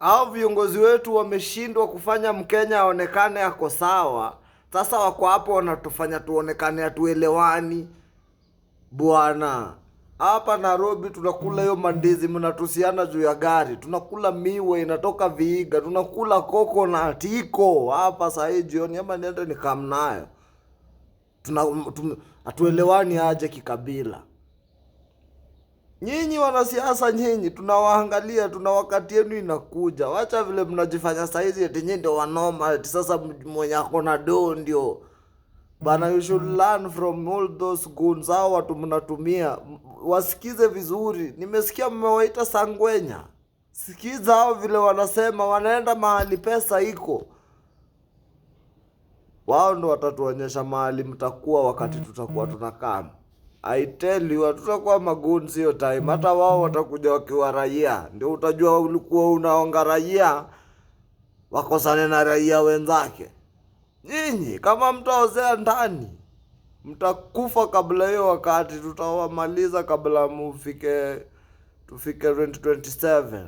Hao viongozi wetu wameshindwa kufanya Mkenya aonekane ako sawa. Sasa wako hapo wanatufanya tuonekane hatuelewani. Bwana, hapa Nairobi tunakula hiyo mandizi mnatusiana juu ya gari. Tunakula miwe inatoka Vihiga, tunakula coconut iko hapa saa hii jioni, ama niende nikamnayo. Hatuelewani aje kikabila. Nyinyi wanasiasa nyinyi, tunawaangalia, tuna wakati yenu inakuja. Wacha vile mnajifanya saizi eti nyinyi ndio wanoma, eti sasa mwenye ako na do ndio. Bana, you should learn from all those goons. Hao watu mnatumia, wasikize vizuri. Nimesikia mmewaita sangwenya. Sikiza hao vile wanasema, wanaenda mahali pesa iko. Wao ndo watatuonyesha mahali mtakuwa wakati tutakuwa tunakaa. I tell you, tutakuwa magoons hiyo time. Hata wao watakuja wakiwa raia. Ndio utajua ulikuwa unaonga raia wakosane na raia wenzake. Nyinyi kama mtaozea ndani, mtakufa kabla hiyo wakati. Tutawamaliza kabla tufike 2027.